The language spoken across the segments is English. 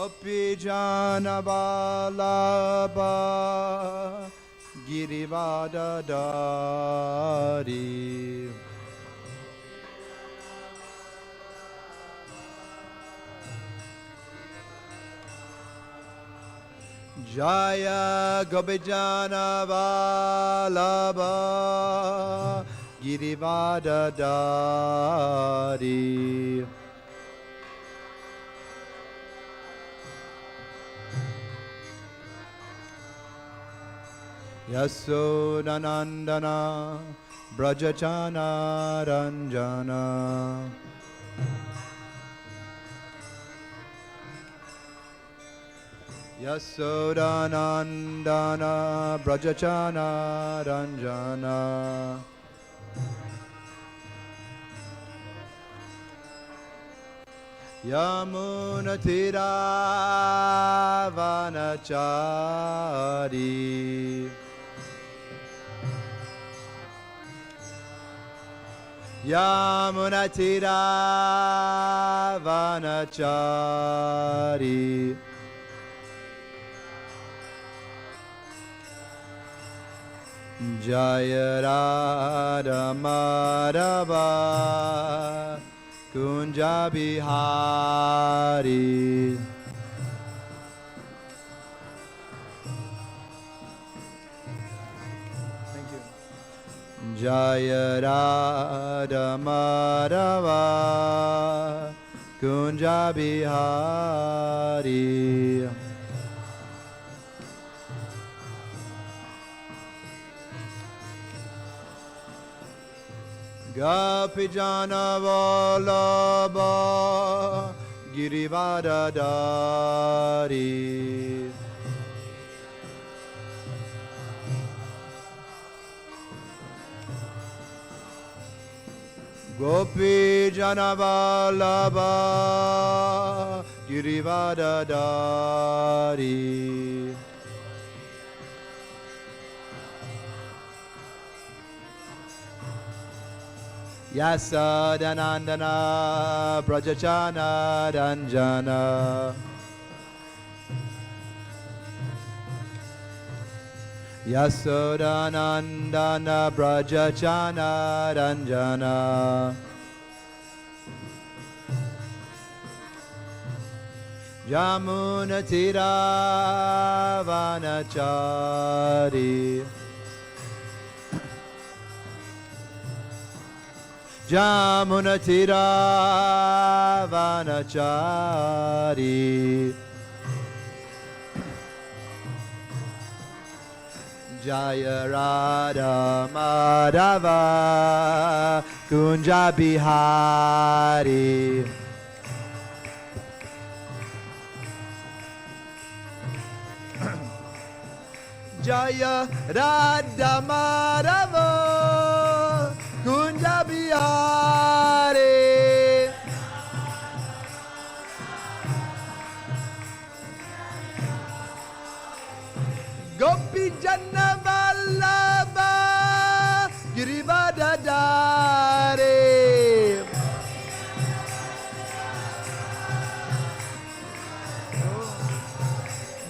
Gopi Jana Vallabha Girivadadari Jaya Gopi Jana Vallabha Girivadadari Yasodanandana Brajachana Ranjana Yasodanandana Brajachana Ranjana Yamunatira Vanachari Yamunatira Vanachari Jaya Radha Madhava Kunja Bihari Thank you. Jaya Radha Madhava Kunja Bihari Gopi Jana Vallabha Girivadadari Gopi Jana Vallabha Girivadadari Yasodanandana Brajachana Ranjana Yasodanandana Brajachana Ranjana Yamunatira Vanachari Yamunatira Vanachari Jaya Radha Madhava Kunja Bihari Jaya Radha Madhava Kunja Bihari Gopi Jana Vallabha Girivadadari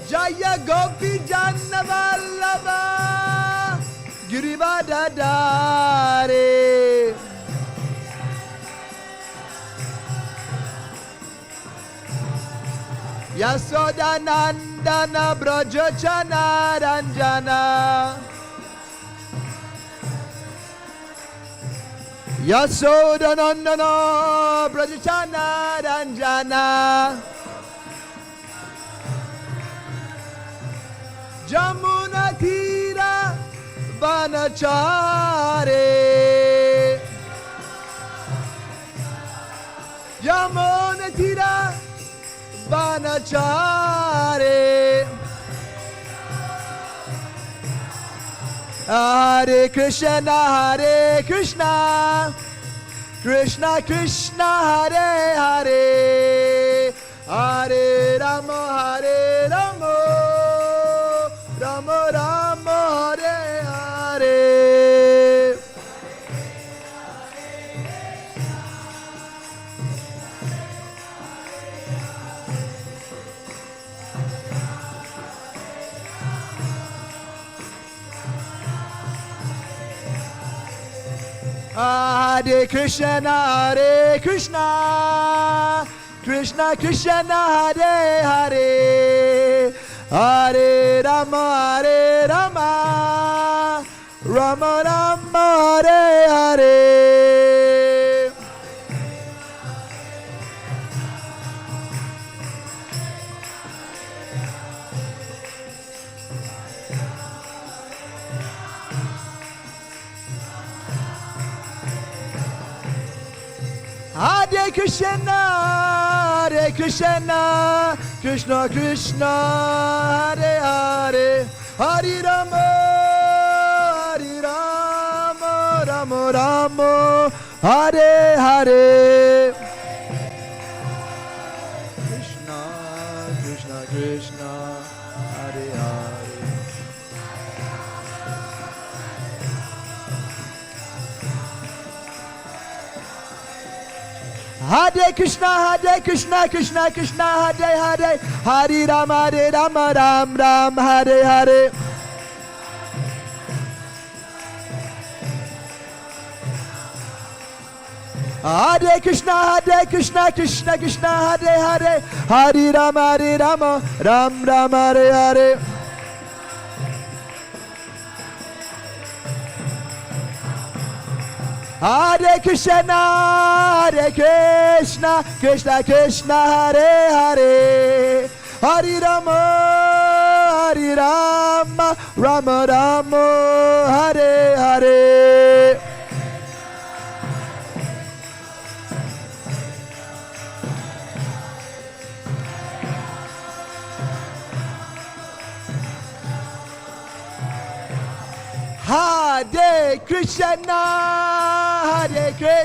Jaya Gopi Jana Vallabha Girivadadari Yasodanandana Brajachana Ranjana Yasodanandana Brajachana Ranjana Jamuna Tira Vanachare Jamuna Tira Vanachare Hare Krishna Krishna Krishna Hare Hare Hare Rama Rama Rama Hare Hare Hare Krishna, Hare Krishna, Krishna Krishna, Hare Hare, Hare Rama, Hare Rama, Rama Rama, Hare Hare. Hare Krishna, Hare Krishna, Krishna Krishna, Hare Hare, Hare Rama, Hare Rama, Rama Rama, Hare Hare. Krishna, Krishna Krishna, Hare Hare. Hare Krishna, Krishna Krishna, Hare Hare, Hare Rama, Ram Ram, Hare Hare. Hare Krishna, Krishna Krishna, Hare Hare, Hare Rama, Ram Ram, Hare Hare. Hare Krishna, Krishna Krishna, Hare Hare, Hare Rama, Rama Rama, Hare Hare. Hare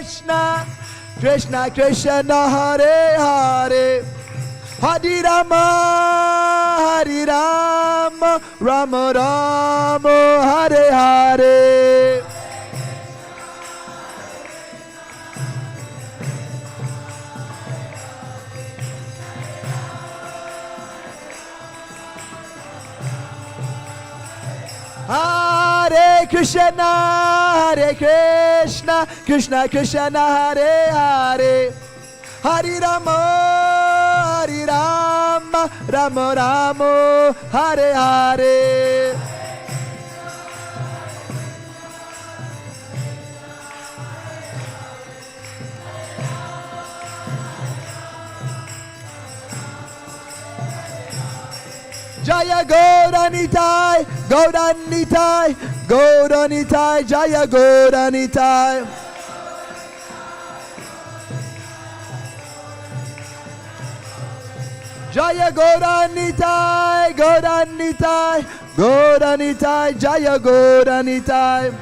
Krishna, Krishna Krishna, Hare Hare, Hare Rama, Rama Rama, Hare Hare. Hare Krishna, Krishna Krishna, Hare Hare, Hare Rama, Rama Rama, Hare Hare. Jaya Gauranitai, Gauranitai, Gauranitai, Jaya Gauranitai. Jaya Gauranitai, Gauranitai, Gauranitai, Jaya Gauranitai.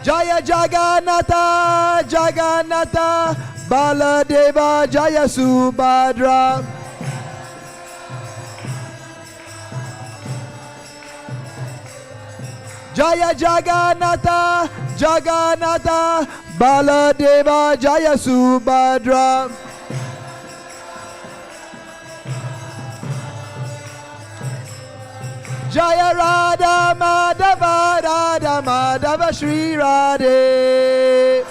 Jaya Jagannatha, Jagannatha, Baladeva, Jaya Subhadra. Jaya Jagannatha, Jagannatha, Baladeva, Jaya Subhadra. Jaya Radha Madhava, Radha Madhava, Shri Radhe.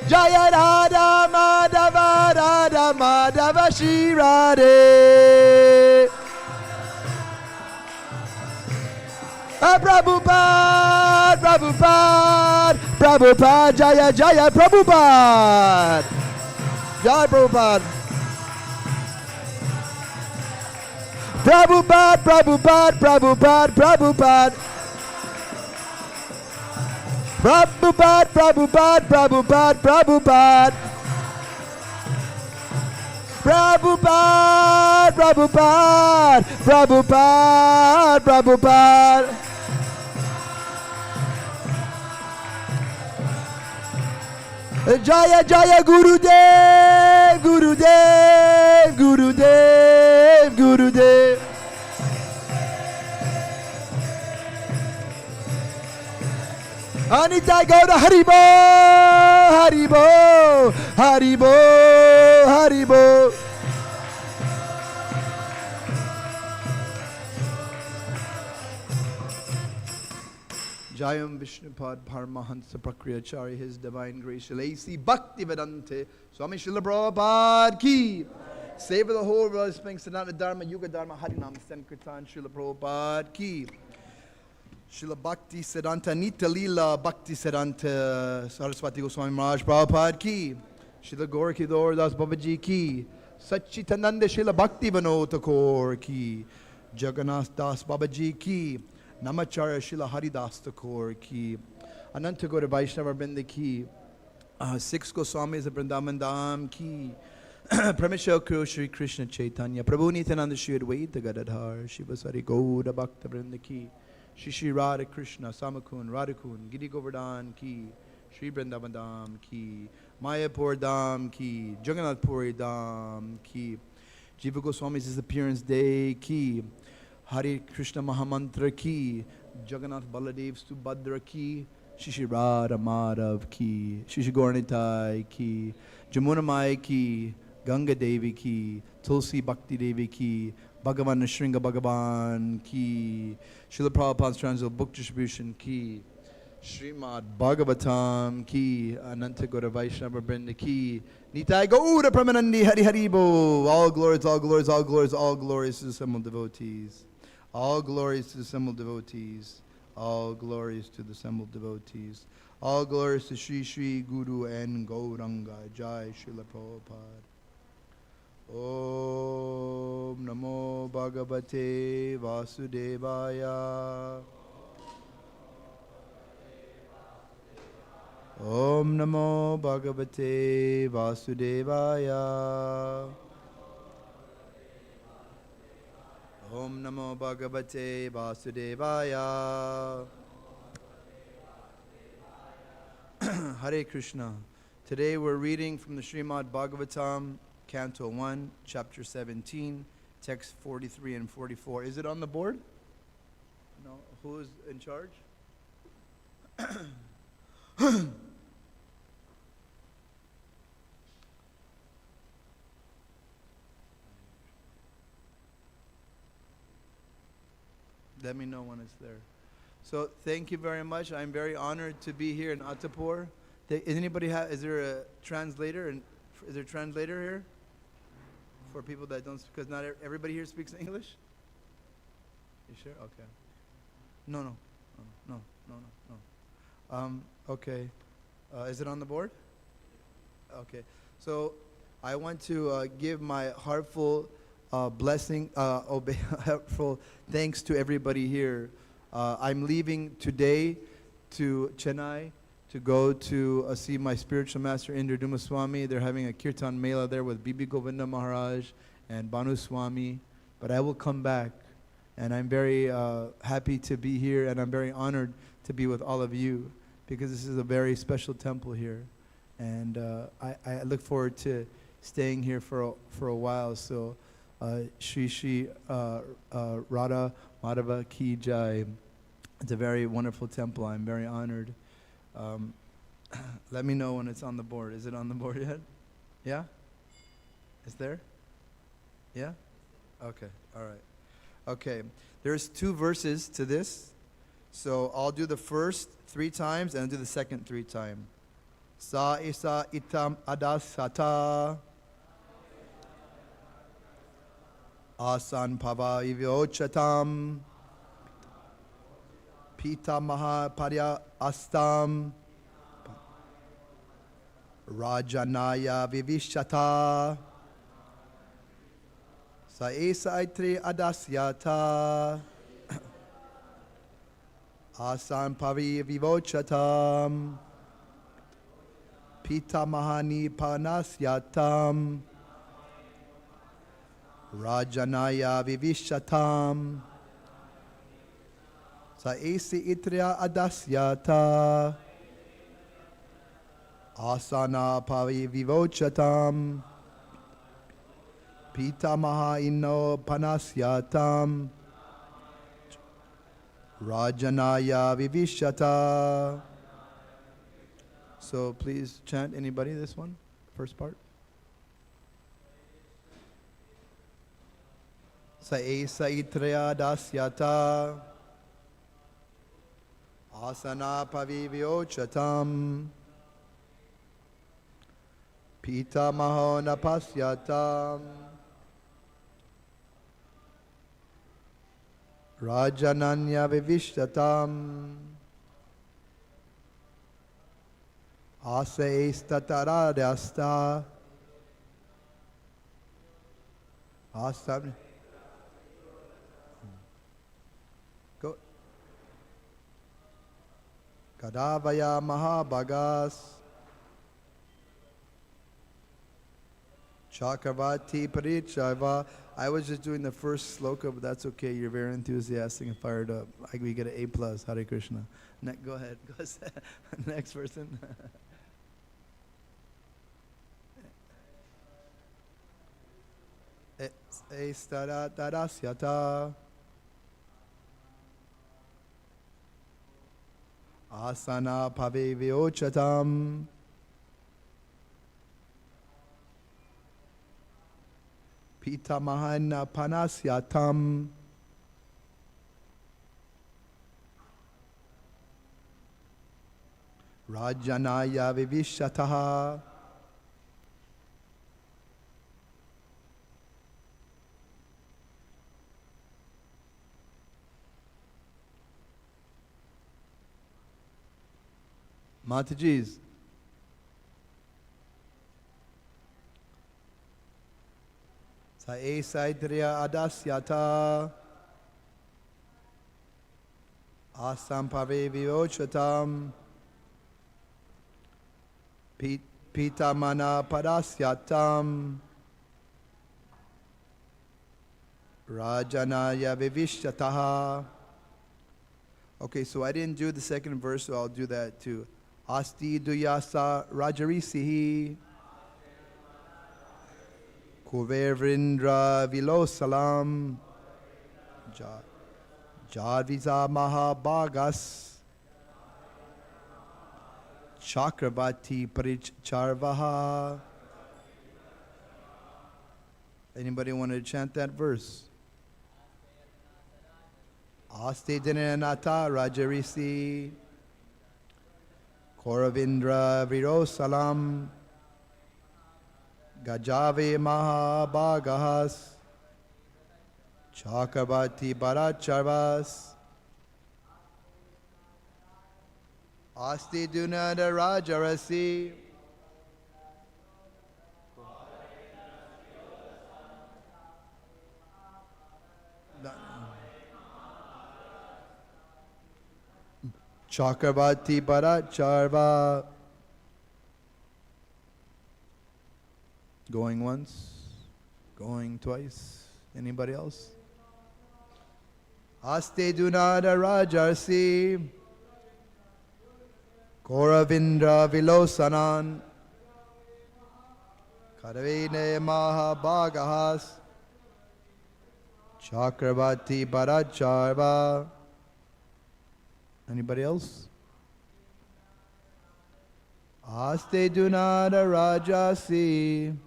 Jaya Radha Madhava, Radha Madhava, Shri Radhe. Prabhupada, Prabhupada, Prabhupada, Jaya Jaya Prabhupada. Jai Prabhupada. Prabhupada, Prabhupada, Prabhupada, Prabhupada. Prabhupada, Prabhupada, Prabhupada, Prabhupada. Prabhupada, Prabhupada, Prabhupada, Prabhupada. Jaya Jaya Gurudev, Gurudev, Gurudev, Gurudev. Anita Gauda Haribo, Haribo, Haribo, Haribo. Jayam Vishnupad Paramahansa Prakriyachari, His Divine Grace, Shalasi Bhakti Vedante, Swami Srila Prabhupada Ki. Savor the whole world, spring Siddhanta Dharma, Yuga Dharma, Harinam Sankirtan, Srila Prabhupada Ki. Srila Bhakti Siddhanta Nitya Leela Bhakti Siddhanta Saraswati Goswami Maharaj Prabhupada Ki. Srila Gorkidor Das Babaji Ki. Sachitananda Srila Bhakti Vinod Thakur Ki. Jagannath Das Babaji Ki. Namacharya Srila Haridas Thakur Ki. Ananta Gaura Vaishnava Vrinda Ki. Six Goswamis of Vrindavan Dham Ki. Prameshwar Kuru Shri Krishna Chaitanya Prabhu Nityananda Shri Advaita Gadadhar Shivasari Gauda Bhakta Vrinda Ki. Shri Shri Radha Krishna Samakun Radhakun Giri Govardhan Ki. Shri Vrindavan Dham Ki. Mayapur Dham Ki. Jagannath Puri Dham Ki. Jiva Goswami's appearance day Ki. Hare Krishna Mahamantra Ki. Jagannath Baladev Subhadra Ki. Shri Shri Radha Madhav Ki. Shri Shri Gauranitai Ki. Jamuna Mai Ki. Ganga Devi Ki. Tulsi Bhakti Devi Ki. Bhagavan Shringa Bhagavan Ki. Srila Prabhupada's Translation Book Distribution Ki. Śrīmad-Bhāgavatam Ki. Ananta Gaura Vaishnava Vrinda Ki. Nitai Gaura Pramanandi Hari Haribo. All glories, all glories, all glories, all glories to the assembled devotees. All glories to the assembled devotees. All glories to the assembled devotees. All glories to Sri Sri Guru and Gauranga. Jai Srila Prabhupada. Om Namo Bhagavate Vasudevaya. Om Namo Bhagavate Vasudevaya. Om Namo Bhagavate Vasudevaya. Hare Krishna. Today we're reading from the Śrīmad-Bhāgavatam, Canto 1, Chapter 17, Text 43 and 44. Is it on the board? No. Who is in charge? Let me know when it's there. So thank you very much. I'm very honored to be here in Attapur. Is there a translator? Is there a translator here? For people that don't, because not everybody here speaks English? You sure? Okay. No. Okay. Is it on the board? Okay. So I want to give my heartful heartful thanks to everybody here. I'm leaving today to Chennai to go to see my spiritual master Indra Duma Swami. They're having a kirtan mela there with Bibi Govinda Maharaj and Banu Swami. But I will come back, and I'm very happy to be here, and I'm very honored to be with all of you, because this is a very special temple here, and I look forward to staying here for a while. So Shri Shri Radha Madhava Ki Jai. It's a very wonderful temple. I'm very honored. Let me know when it's on the board. Is it on the board yet? Yeah? It's there? Yeah? Okay. All right. Okay. There's 2 verses to this. So I'll do the first 3 times and I'll do the second 3 times. Sa isa itam adasata. Asan pava ivyochatam. Pita maha parya astam. Rajanaya vivishata. Sa esa aitre adasyata. Asan pavi vivochatam. Pita mahani panasyatam. Rajanaya vivishatam. Sa esi itria adasyata. Asana pavi vivochatam. Pita maha inno panasyatam. Rajanaya vivishata. So please chant, anybody, this one? First part. Sa esa itria dasyata. Asana pavivyochatam Pita mahona pasyatam Rajananya vivishtatam Asa istataradhyasta Asam. Go. Kadavaya Mahabhagas Chakravarti Parichaiva. I was just doing the first sloka, but that's okay. You're very enthusiastic and fired up. We get an A+. Hare Krishna. Go ahead. Go next person. Estarasyata Asana pavivyochatam Pitamahana panasyatam Rajanaya vivishataha Mataji's. Sa esaidriya adasyata Asam pavivyochatam Pitamana padasyatam Rajanaya vivishataha. Okay, so I didn't do the second verse, so I'll do that too. Asti duyasa rajarisihi Kuverindra vilosalam Jadvisa mahabhagas Chakravarti paricharvaha. Anybody want to chant that verse? Aste dinanata rajarisi Koravindra virosalam Gajave mahabhagahas Chakravarti paricharvas Asti dunada rajarasi Chakravarti paricharva. Going once, going twice. Anybody else? Aste dunada rajarsi Koravindra vilosanan Karavine mahabhagahas Chakravarti paricharva. Anybody else? Aste dunada rajasi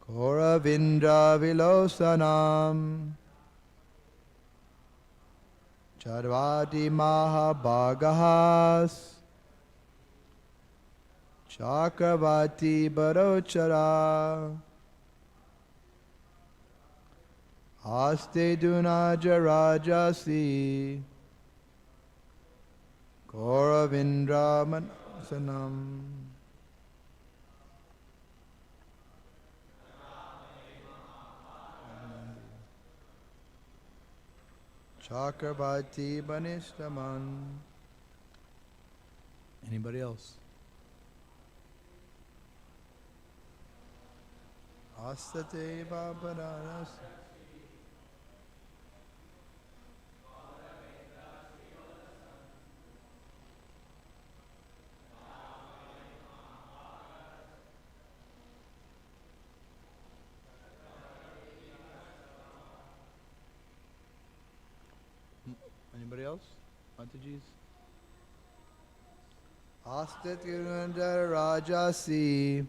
Koravindra vilosanam Charvati mahabhagahas Chakravarti barochara Aste dunaja rajasi Koravindra manasanam. Chakravarti banishtaman. Anybody else? Astate vaparanas. Anybody else? Mataji's? Astat Gurundar Rajasi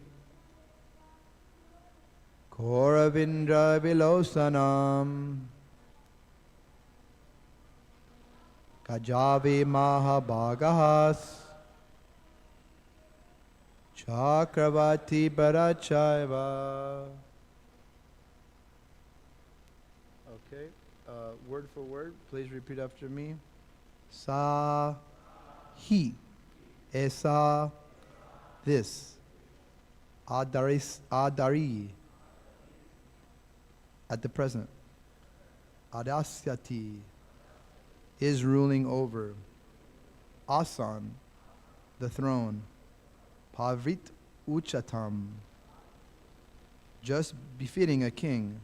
Koravindra Vilosanam Kajave Mahabhagahas Chakravati Bharachaiva. Okay, word for word, please repeat after me. Sa He Esa this Adari at the present. Adasyati is ruling over. Asan, the throne. Pavrit Uchatam, just befitting a king.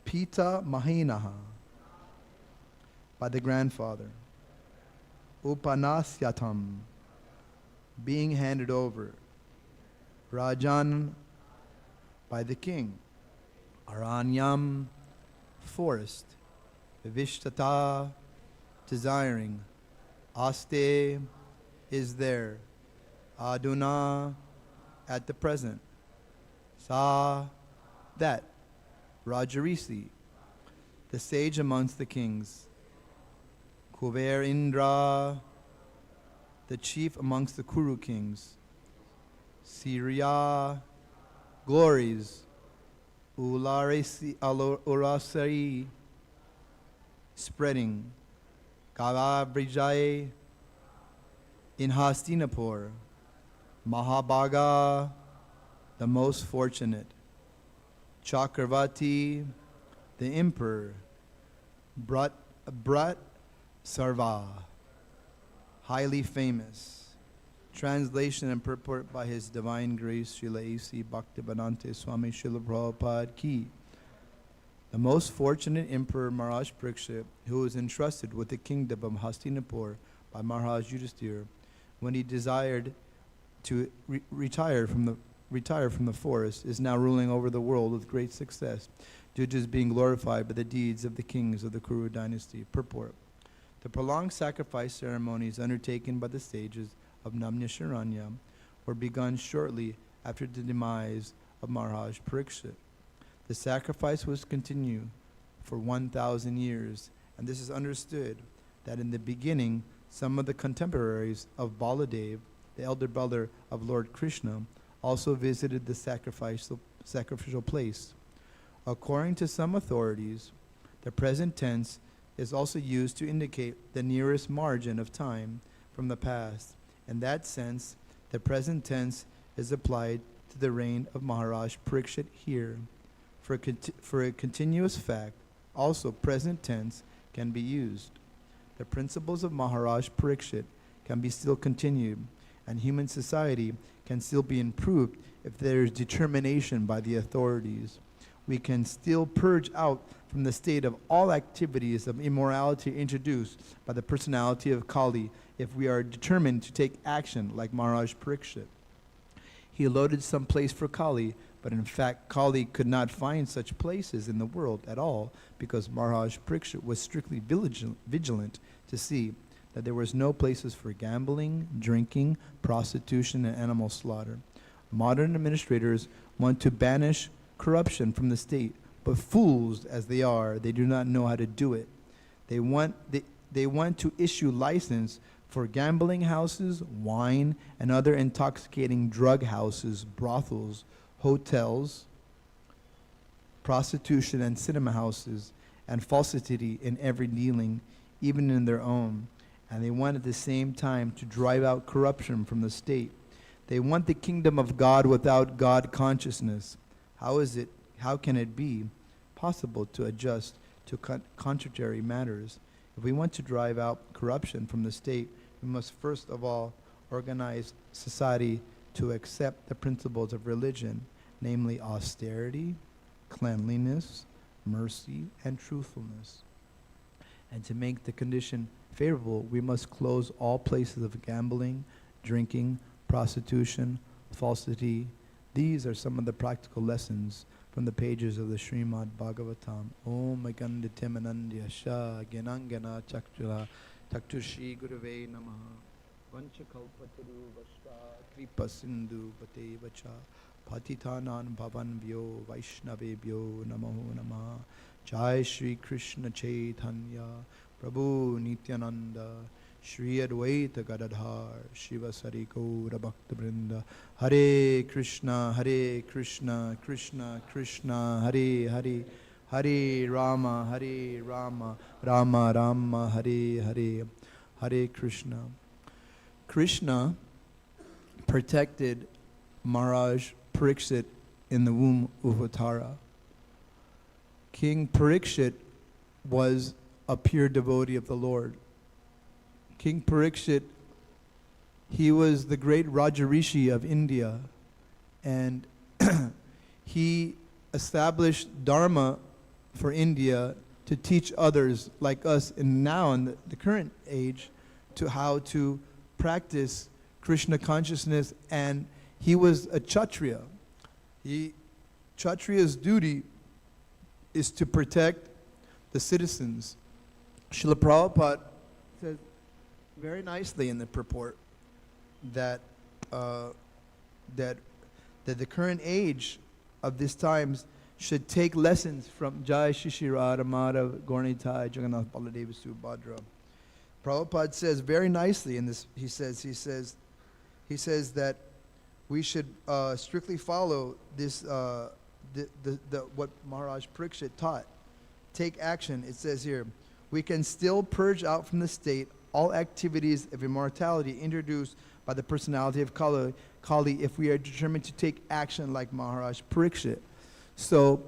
Pita Mahinaha, by the grandfather. Upanasyatam, being handed over. Rajan, by the king. Aranyam, forest. Vishtata, desiring. Aste, is there. Aduna, at the present. Sa, that. Rajarsi, the sage amongst the kings. Kuber Indra, the chief amongst the Kuru kings. Siriya, glories. Urasari, spreading. Kala Vijay, in Hastinapur. Mahabhaga, the most fortunate. Chakravarti, the emperor. Brat Sarva, highly famous. Translation and purport by His Divine Grace Srila A.C. Bhaktivedanta Swami Srila Prabhupada Ki. The most fortunate Emperor Maharaj Pariksit, who was entrusted with the kingdom of Hastinapur by Maharaj Yudhisthira, when he desired to retire from the forest, is now ruling over the world with great success, due to his being glorified by the deeds of the kings of the Kuru dynasty. Purport. The prolonged sacrifice ceremonies undertaken by the sages of Namya were begun shortly after the demise of Maharaj Pariksit. The sacrifice was continued for 1,000 years, and this is understood that in the beginning some of the contemporaries of Baladev, the elder brother of Lord Krishna, also visited the sacrificial place. According to some authorities, the present tense is also used to indicate the nearest margin of time from the past. In that sense, the present tense is applied to the reign of Maharaj Pariksit here. For a continuous fact, also present tense can be used. The principles of Maharaj Pariksit can be still continued, and human society can still be improved if there is determination by the authorities. We can still purge out from the state of all activities of immorality introduced by the personality of Kali if we are determined to take action like Maharaj Pariksit. He allotted some place for Kali, but in fact Kali could not find such places in the world at all because Maharaj Pariksit was strictly vigilant to see that there was no places for gambling, drinking, prostitution, and animal slaughter. Modern administrators want to banish corruption from the state, but fools as they are, they do not know how to do it. They want to issue license for gambling houses, wine, and other intoxicating drug houses, brothels, hotels, prostitution and cinema houses, and falsity in every dealing, even in their own. And they want at the same time to drive out corruption from the state. They want the kingdom of God without God consciousness. How can it be possible to adjust to contradictory matters? If we want to drive out corruption from the state, we must first of all organize society to accept the principles of religion, namely austerity, cleanliness, mercy, and truthfulness. And to make the condition favorable, we must close all places of gambling, drinking, prostitution, falsity. These are some of the practical lessons from the pages of the Śrīmad-Bhāgavatam. Om Meganditim Sha Genangana Chakshura Taktushi Gurave Namaha Vanchakalpaturu Vashta Kripa Sindhu Pate Vacha Patitanan Bhavanvyo Vaishnavebhyo Namo Namaha Jai Shri Krishna Chaitanya Prabhu Nityananda, Shri Advaita Gadadhar, Shiva Sari Gaura Bhakta Vrinda, Hare Krishna, Krishna Krishna, Hare Hare, Hare Rama, Rama Rama, Hare Hare, Hare Krishna. Krishna protected Maharaj Pariksit in the womb of Uttara. King Pariksit was a pure devotee of the Lord. King Pariksit, he was the great rajarsi of India, and he established Dharma for India to teach others like us, and now in the current age, to how to practice Krishna consciousness. And he was a Kshatriya. Kshatriya's duty is to protect the citizens. Srila Prabhupada says very nicely in the purport that that the current age of these times should take lessons from Jai Shri Radha Madhav Gaurnitai Jagannath Baladeva Subhadra. Prabhupada says very nicely in this. He says that we should strictly follow this what Maharaj Pariksit taught. Take action. It says here, we can still purge out from the state all activities of immortality introduced by the personality of Kali if we are determined to take action like Maharaj Pariksit. So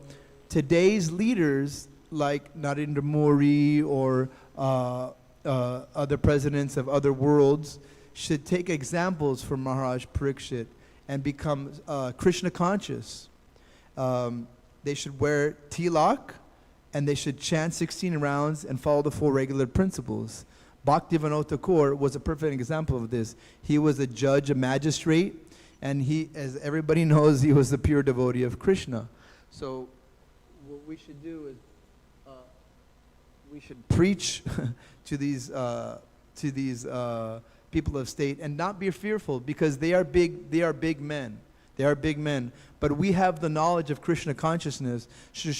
today's leaders like Narendra Modi or other presidents of other worlds should take examples from Maharaj Pariksit and become Krishna conscious. They should wear tilak, and they should chant 16 rounds and follow the 4 regular principles. Bhaktivinoda Thakur was a perfect example of this. He was a judge, a magistrate, and he, as everybody knows, he was the pure devotee of Krishna. So what we should do is we should preach to these people of state and not be fearful, because they are big men. They are big men. But we have the knowledge of Krishna consciousness.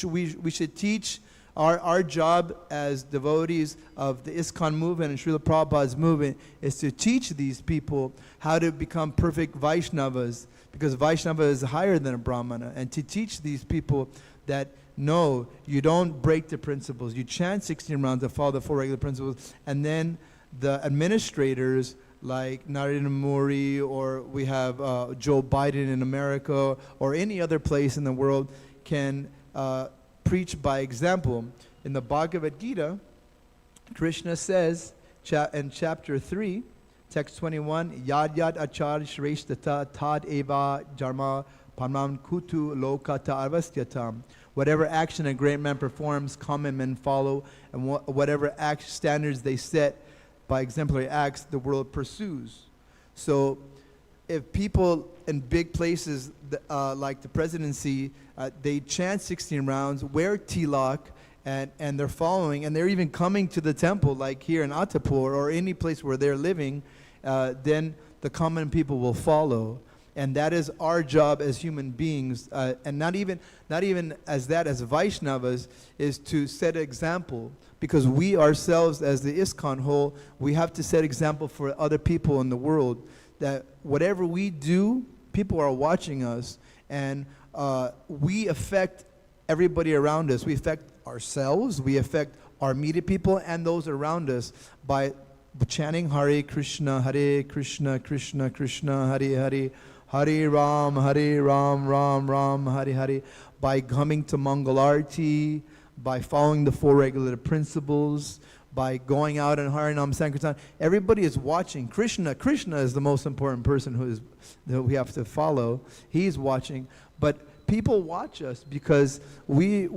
We should teach. Our job as devotees of the ISKCON movement and Srila Prabhupada's movement is to teach these people how to become perfect Vaishnavas, because Vaishnava is higher than a Brahmana, and to teach these people that no, you don't break the principles. You chant 16 rounds and follow the 4 regular principles, and then the administrators like Narendra Modi, or we have Joe Biden in America, or any other place in the world, can preach by example. In the Bhagavad Gita, Krishna says in chapter 3, text 21, Yad Yad Achar Shreshtata Tad Eva Jarma Pamam Kutu Lokata Arvastyatam. Whatever action a great man performs, common men follow, and whatever standards they set by exemplary acts, the world pursues. So if people in big places like the presidency, they chant 16 rounds, wear tilak, and they're following, and they're even coming to the temple, like here in Attapur or any place where they're living, then the common people will follow. And that is our job as human beings, and not even as that, as Vaishnavas, is to set an example. Because we ourselves, as the ISKCON whole, we have to set example for other people in the world, that whatever we do, people are watching us, and we affect everybody around us. We affect ourselves, we affect our immediate people and those around us by chanting Hare Krishna, Krishna Krishna, Hare Hare, Hare Ram, Ram Ram, Hare Hare, by coming to Mangal Arati, by following the 4 regular principles, by going out and Harinam Sankirtan. Everybody is watching. Krishna is the most important person that we have to follow. He's watching. But people watch us because we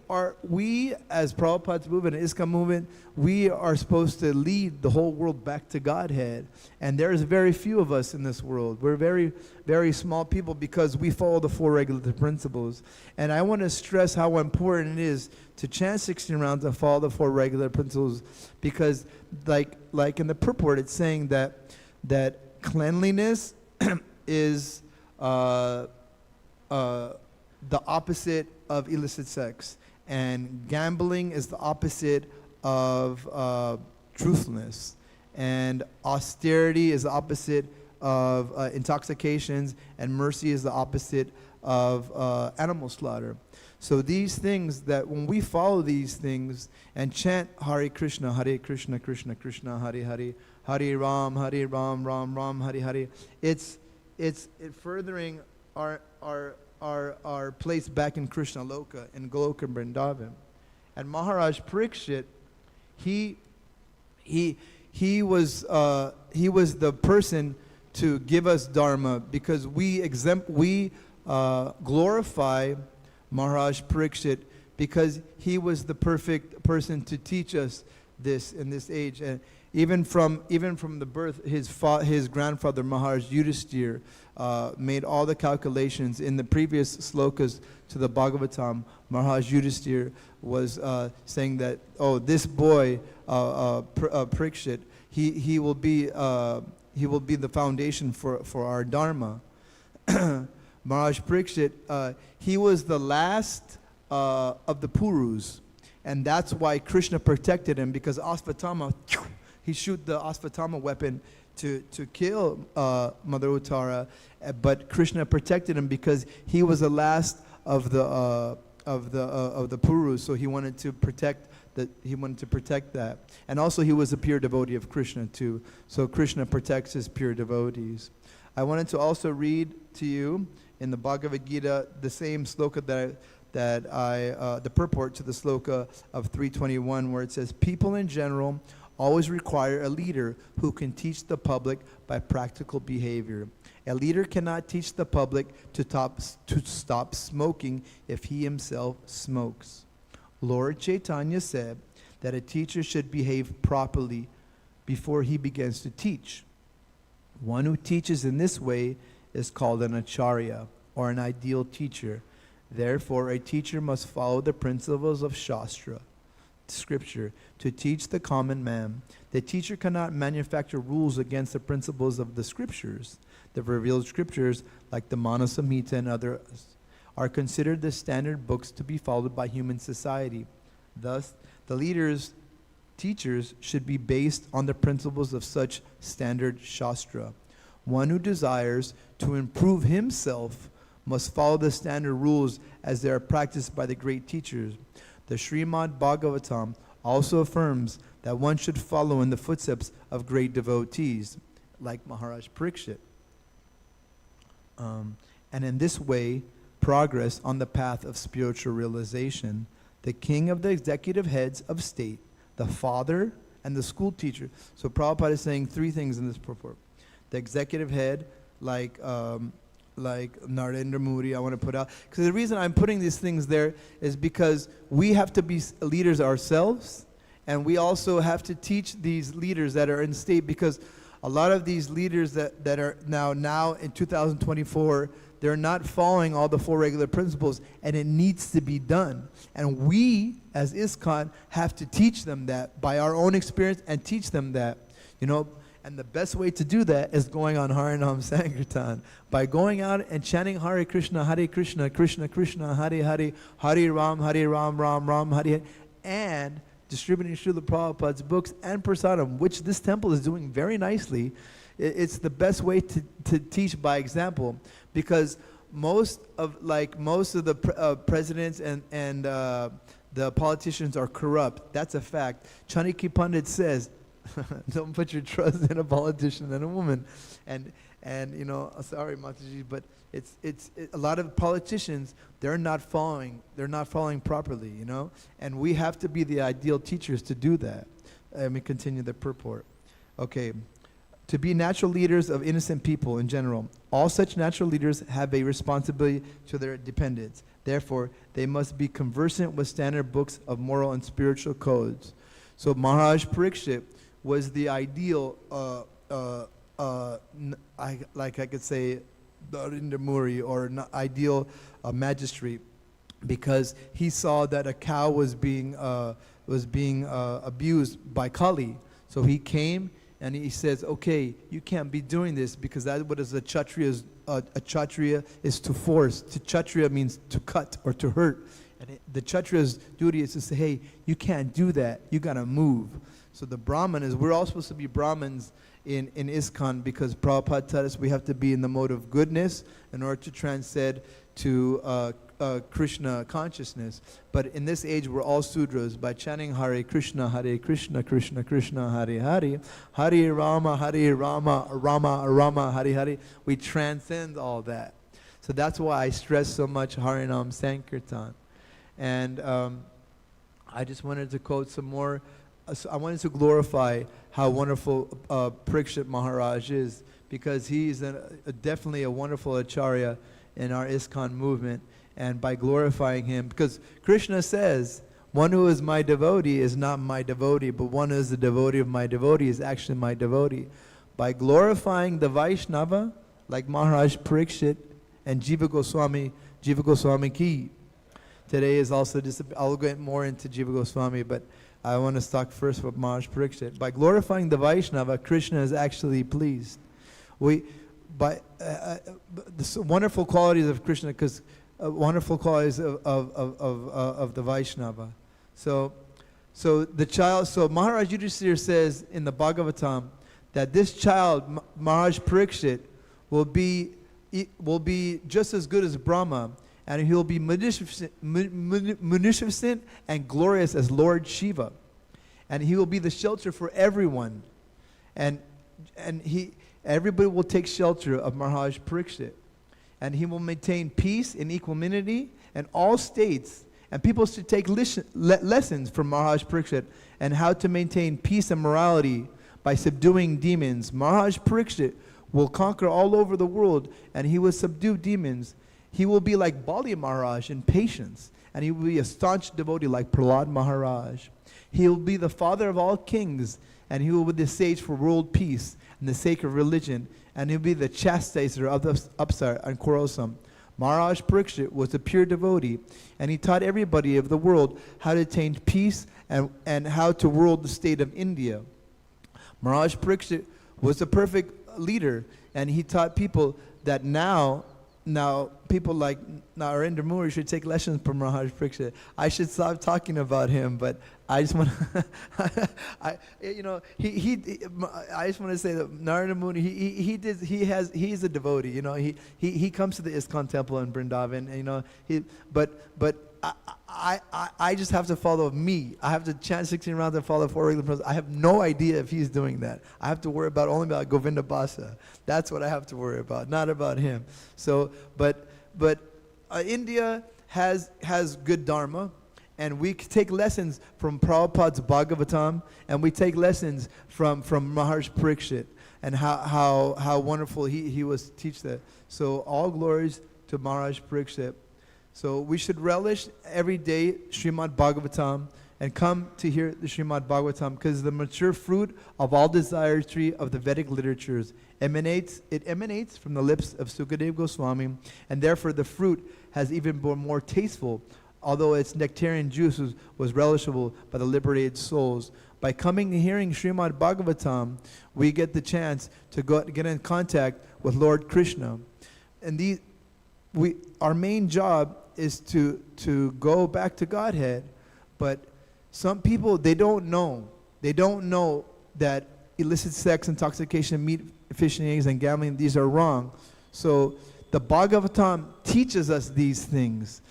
as Prabhupada's movement, ISKCON movement, we are supposed to lead the whole world back to Godhead. And there's very few of us in this world. We're very, very small people because we follow the 4 regular principles. And I want to stress how important it is to chant 16 rounds and follow the 4 regular principles, because like in the purport, it's saying that cleanliness is the opposite of illicit sex, and gambling is the opposite of truthfulness. And austerity is the opposite of intoxications, and mercy is the opposite of animal slaughter. So these things, that when we follow these things and chant Hare Krishna, Krishna Krishna, Hare Hare, Hare Ram, Ram Ram, Hare Hare, it's furthering our place back in Krishna Loka, in Goloka Vrindavan. And Maharaj Pariksit, he was the person to give us dharma, because we glorify Maharaj Pariksit because he was the perfect person to teach us this in this age. And even from the birth, his grandfather Maharaj Yudhisthira made all the calculations in the previous slokas to the Bhagavatam. Maharaj Yudhisthira was saying that, oh, this boy Pariksit, he will be the foundation for our dharma. Maharaj Pariksit, he was the last of the Purus, and that's why Krishna protected him, because Asvatthama, he shoot the Asvatthama weapon to kill Mother Uttara, but Krishna protected him because he was the last of the Purus, so he wanted to protect that. And also he was a pure devotee of Krishna too, so Krishna protects his pure devotees. I wanted to also read to you in the Bhagavad Gita the same sloka the purport to the sloka of 321, where it says, people in general always require a leader who can teach the public by practical behavior. A leader cannot teach the public to stop smoking if he himself smokes. Lord Chaitanya said that a teacher should behave properly before he begins to teach. One who teaches in this way is called an acharya, or an ideal teacher. Therefore, a teacher must follow the principles of Shastra, Scripture, to teach the common man. The teacher cannot manufacture rules against the principles of the Scriptures. The revealed Scriptures, like the Manasamhita and others, are considered the standard books to be followed by human society. Thus, the teachers should be based on the principles of such standard Shastra. One who desires to improve himself must follow the standard rules as they are practiced by the great teachers. The Śrīmad-Bhāgavatam also affirms that one should follow in the footsteps of great devotees, like Maharaj Pariksit. And in this way, progress on the path of spiritual realization. The king of the executive heads of state, the father, and the school teacher. So Prabhupada is saying three things in this purport. The executive head, like Narendra Modi, I want to put out. Because the reason I'm putting these things there is because we have to be leaders ourselves, and we also have to teach these leaders that are in state, because a lot of these leaders that are now in 2024, they're not following all the four regular principles, and it needs to be done. And we, as ISKCON, have to teach them that by our own experience, and teach them that, And the best way to do that is going on Harinam Sankirtan. By going out and chanting Hare Krishna, Krishna Krishna, Hare Hare, Hare Ram, Ram Ram, Hare Hare, and distributing Srila Prabhupada's books and prasadam, which this temple is doing very nicely. It's the best way to teach by example, because most of the presidents and the politicians are corrupt. That's a fact. Chaniki Pandit says, don't put your trust in a politician and a woman. And sorry, Mataji, but it's a lot of politicians, they're not following properly, and we have to be the ideal teachers to do that. Let me continue the purport. Okay. To be natural leaders of innocent people in general, all such natural leaders have a responsibility to their dependents. Therefore, they must be conversant with standard books of moral and spiritual codes. So Maharaj Pariksit was the ideal, I could say, Narendra Modi, or ideal magistrate, because he saw that a cow was being abused by Kali. So he came and he says, okay, you can't be doing this, because that's what is a Kshatriya is to force. Kshatriya means to cut or to hurt. And the Kshatriya's duty is to say, hey, you can't do that. You got to move. So the Brahmanas, we're all supposed to be Brahmins in ISKCON because Prabhupada taught us we have to be in the mode of goodness in order to transcend to Krishna consciousness. But in this age, we're all Sudras. By chanting Hare Krishna, Krishna Krishna, Hare Hare, Hare Rama, Rama Rama, Hare Hare, we transcend all that. So that's why I stress so much Harinam Sankirtan. And I just wanted to quote some more. So I wanted to glorify how wonderful Pariksit Maharaj is, because he's definitely a wonderful acharya in our ISKCON movement. And by glorifying him, because Krishna says, one who is my devotee is not my devotee, but one who is the devotee of my devotee is actually my devotee. By glorifying the Vaishnava, like Maharaj Pariksit and Jiva Goswami ki. Today is also, I'll get more into Jiva Goswami, but I want to talk first with Maharaj Pariksit. By glorifying the Vaishnava, Krishna is actually pleased. By the wonderful qualities of Krishna, because wonderful qualities of the Vaishnava. So Maharaj Yudhisthira says in the Bhagavatam that this child, Maharaj Pariksit, will be just as good as Brahma, and he will be munificent and glorious as Lord Shiva, and he will be the shelter for everyone, and everybody will take shelter of Maharaj Pariksit, and he will maintain peace and equanimity in all states, and people should take lessons from Maharaj Pariksit and how to maintain peace and morality by subduing demons. Maharaj Pariksit will conquer all over the world, and he will subdue demons. He will be like Bali Maharaj in patience, and he will be a staunch devotee like Prahlad Maharaj. He will be the father of all kings, and he will be the sage for world peace and the sake of religion, and he will be the chastiser of the upstart and quarrelsome. Maharaj Pariksit was a pure devotee, and he taught everybody of the world how to attain peace and how to rule the state of India. Maharaj Pariksit was a perfect leader, and he taught people that now people like Narendra Modi should take lessons from Maharaj Pariksit. I should stop talking about him, but I just want to, I just want to say that Narendra Modi, he's a devotee. You know, he comes to the ISKCON temple in Vrindavan, and, you know, I just have to follow me. I have to chant 16 rounds and follow 4 regular prayers. I have no idea if he's doing that. I have to worry only about Govinda Bhasya. That's what I have to worry about, not about him. So, but India has good dharma, and we take lessons from Prabhupada's Bhagavatam, and we take lessons from Maharaj Pariksit, and how wonderful he was to teach that. So all glories to Maharaj Pariksit. So we should relish every day Śrīmad-Bhāgavatam and come to hear the Śrīmad-Bhāgavatam, because the mature fruit of all desire tree of the Vedic literatures emanates from the lips of Sukadeva Goswami, and therefore the fruit has even been more tasteful, although its nectarian juice was relishable by the liberated souls. By coming and hearing Śrīmad-Bhāgavatam, we get the chance to get in contact with Lord Krishna. And our main job is to go back to Godhead, but some people, they don't know that illicit sex, intoxication, meat, fish and eggs, and gambling, these are wrong. So the Bhagavatam teaches us these things.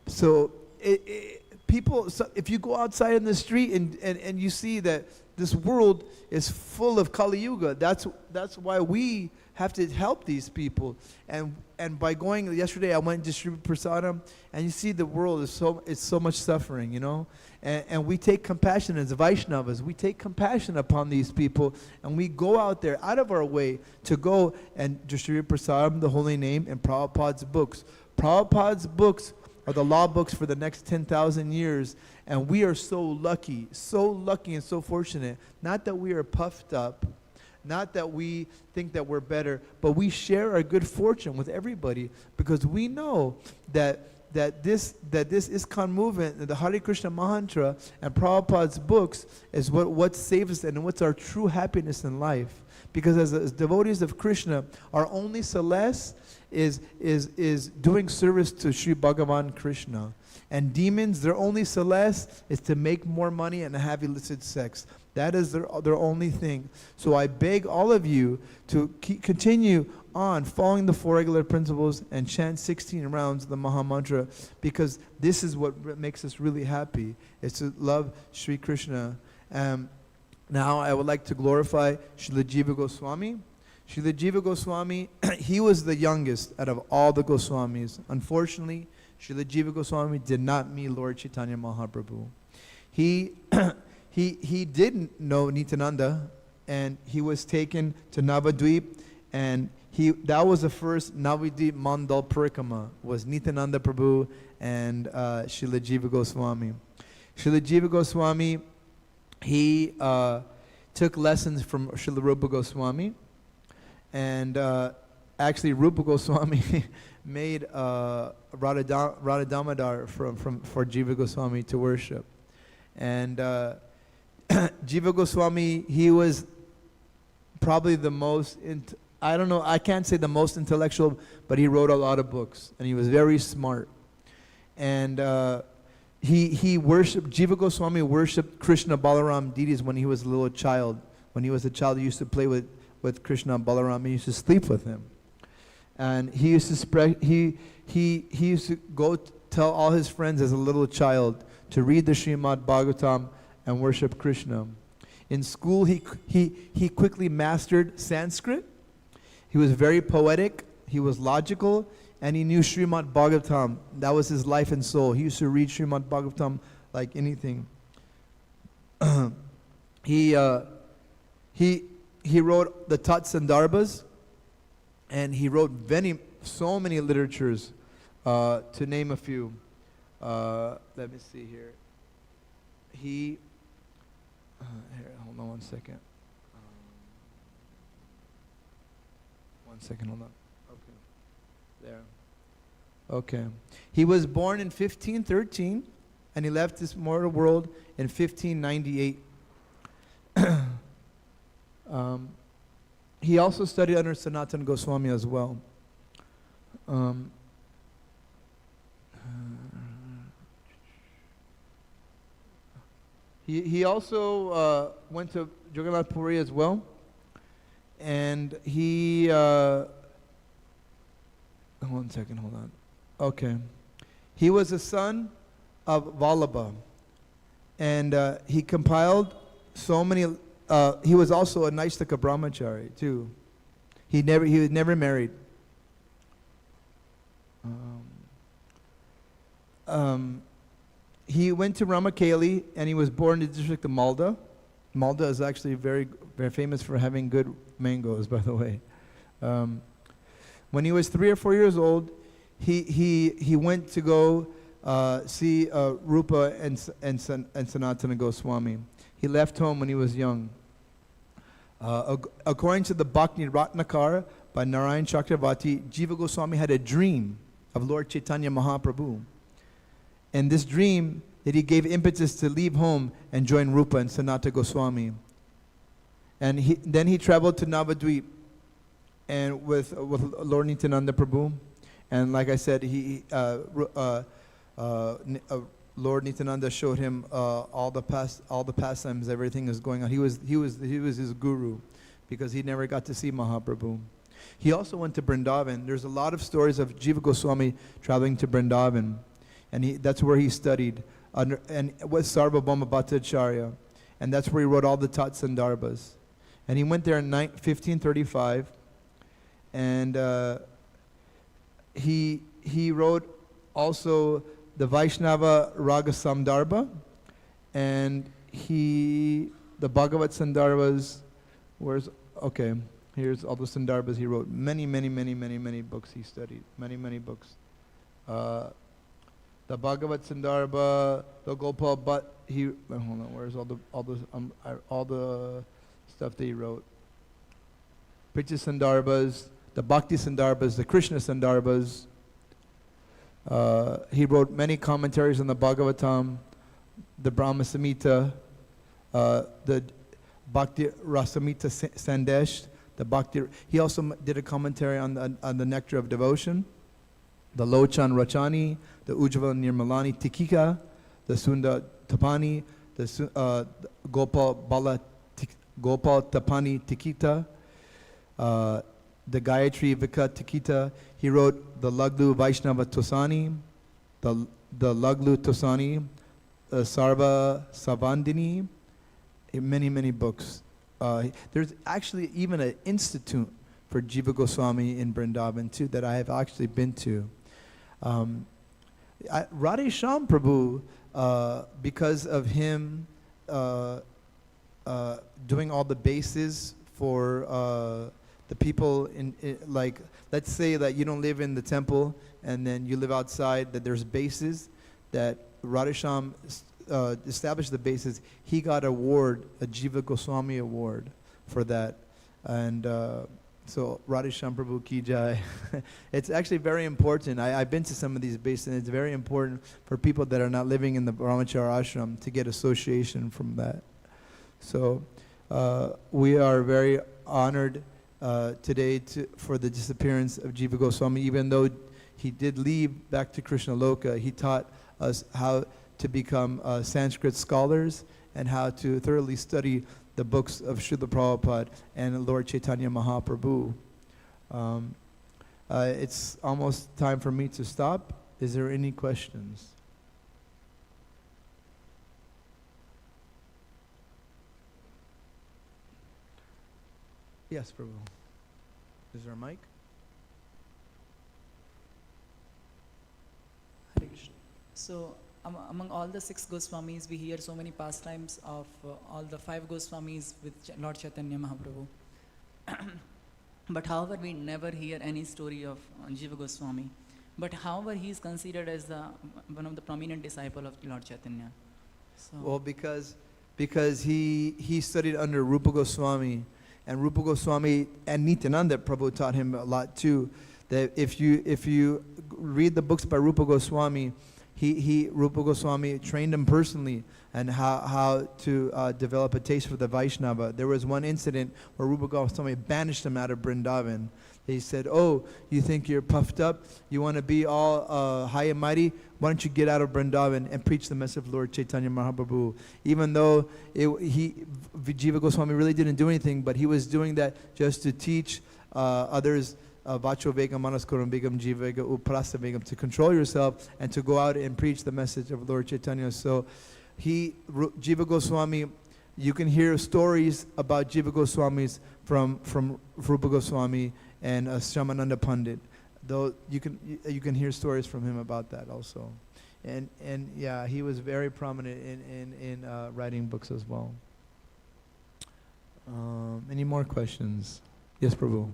So if you go outside in the street and you see that this world is full of Kali Yuga, that's why we have to help these people. And by going, yesterday I went and distributed prasadam, and you see the world is so much suffering, you know. And we take compassion as Vaishnavas. We take compassion upon these people, and we go out there out of our way to go and distribute prasadam, the holy name, and Prabhupada's books. Prabhupada's books are the law books for the next 10,000 years, and we are so lucky and so fortunate. Not that we are puffed up, not that we think that we're better, but we share our good fortune with everybody, because we know that that this ISKCON movement, the Hare Krishna mantra and Prabhupada's books is what saves us and what's our true happiness in life. Because as devotees of Krishna, our only solace is doing service to Sri Bhagavan Krishna. And demons, their only solace is to make more money and have illicit sex. That is their only thing. So I beg all of you to continue on following the four regular principles and chant 16 rounds of the Maha Mantra, because this is what makes us really happy, is to love Sri Krishna. Now I would like to glorify Srila Jiva Goswami. Srila Jiva Goswami, he was the youngest out of all the Goswamis. Unfortunately, Srila Jiva Goswami did not meet Lord Chaitanya Mahaprabhu. He didn't know Nityananda, and he was taken to Navadvip, and that was the first Navadvip Mandal Parikrama, was Nityananda Prabhu and Srila Jiva Goswami. Srila Jiva Goswami, he took lessons from Srila Rupa Goswami, and actually Rupa Goswami made Radha Damodar for Jiva Goswami to worship. And Jiva Goswami, he was probably the most, I don't know, I can't say the most intellectual, but he wrote a lot of books, and he was very smart. And he worshipped, Jiva Goswami worshipped Krishna Balaram deities when he was a little child. When he was a child, he used to play with Krishna and Balaram. He used to sleep with him. And he used to he used to go tell all his friends as a little child to read the Śrīmad-Bhāgavatam and worship Krishna. In school, he quickly mastered Sanskrit. He was very poetic. He was logical. And he knew Śrīmad-Bhāgavatam. That was his life and soul. He used to read Śrīmad-Bhāgavatam like anything. He wrote the Tats and Darbas, and he wrote so many literatures, to name a few. Let me see here. Here, hold on 1 second. 1 second, hold on. There. Okay. He was born in 1513, and he left this mortal world in 1598. He also studied under Sanatana Goswami as well. He also went to Jagannath Puri as well, and he 1 second, hold on. Okay. He was a son of Vallabha, and he compiled so many, he was also a Naistaka Brahmachari too. He was never married. He went to Ramakeli, and he was born in the district of Malda. Malda is actually very, very famous for having good mangoes, by the way. When he was 3 or 4 years old, he went to go see Rupa and Sanatana Goswami. He left home when he was young. According to the Bhakti Ratnakara by Narayan Chakravarti, Jiva Goswami had a dream of Lord Chaitanya Mahaprabhu. And this dream that he gave impetus to leave home and join Rupa and Sanatana Goswami. And then he traveled to Navadvip and with Lord Nityananda Prabhu. And like I said, Lord Nityananda showed him all the pastimes, everything is going on. He was his guru, because he never got to see Mahaprabhu. He also went to Vrindavan. There's a lot of stories of Jiva Goswami traveling to Vrindavan, and that's where he studied and with Sarvabhauma Bhattacharya, and that's where he wrote all the Tats and Darbas. And he went there in 1535, and he wrote also the Vaishnava Raga Samdarba, and the Bhagavat Sandarbas, here's all the Sandarbas he wrote. Many books he studied, many books. The Bhagavat Sandarba, the Gopal Bhatt, hold on, where's all the stuff that he wrote? Pricha Sandarbas, the Bhakti Sandarbas, the Krishna Sandarbas. He wrote many commentaries on the Bhagavatam, the Brahma Samhita, the Bhakti Rasamita Sandesh, the Bhakti. He also did a commentary on the Nectar of Devotion, the Lochan Rachani, the Ujjvala Nirmalani Tikika, the Sunda Tapani, the Gopal Tapani Tikita, the Gayatri Vika Tikita. He wrote the Laglu Vaishnava Tosani, the Laglu Tosani, Sarva Savandini, many books. There's actually even an institute for Jiva Goswami in Vrindavan too that I have actually been to. Radhe Shyam Prabhu, because of him doing all the bases for the people like, let's say that you don't live in the temple and then you live outside, that there's bases, that Radhe Shyam established the bases. He got a Jiva Goswami award for that. And so Radhe Shyam Prabhu ki jai. It's actually very important. I've been to some of these bases, and it's very important for people that are not living in the Brahmacharya ashram to get association from that. So we are very honored today for the disappearance of Jiva Goswami. Even though he did leave back to Krishna Loka, he taught us how to become Sanskrit scholars and how to thoroughly study the books of Srila Prabhupada and Lord Chaitanya Mahaprabhu. It's almost time for me to stop. Is there any questions? Yes, Prabhu. Is there a mic? So, among all the 6 Goswamis, we hear so many pastimes of all the 5 Goswamis with Lord Chaitanya Mahaprabhu. But however, we never hear any story of Jiva Goswami. But however, he is considered as one of the prominent disciples of Lord Chaitanya. So well, because he studied under Rupa Goswami, and Rupa Goswami and Nityananda Prabhu taught him a lot too. That if you read the books by Rupa Goswami, Rupa Goswami trained him personally and how to develop a taste for the Vaishnava. There was one incident where Rupa Goswami banished him out of Vrindavan. He said, "Oh, you think you're puffed up? You want to be all high and mighty? Why don't you get out of Vrindavan and preach the message of Lord Chaitanya Mahaprabhu?" Even though Jiva Goswami really didn't do anything, but he was doing that just to teach others Vacho Vegam, Manaskoram Vegam, Jiva Vegam, Uprasa Vegam, to control yourself and to go out and preach the message of Lord Chaitanya. So Jiva Goswami, you can hear stories about Jiva Goswamis from Rupa Goswami and Shyamananda Pandit. Though you can hear stories from him about that also. And yeah, he was very prominent in writing books as well. Any more questions? Yes, Prabhu.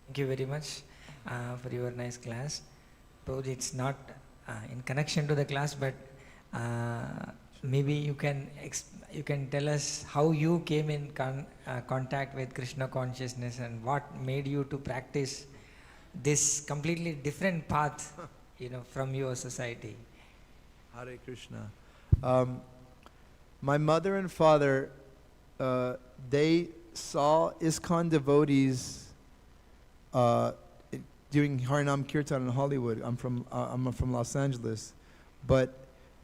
Thank you very much for your nice class. Probably it's not in connection to the class, but maybe you can tell us how you came in contact with Krishna consciousness and what made you to practice this completely different path, from your society. Hare Krishna. My mother and father, they saw ISKCON devotees doing Harinam Kirtan in Hollywood. I'm from Los Angeles, but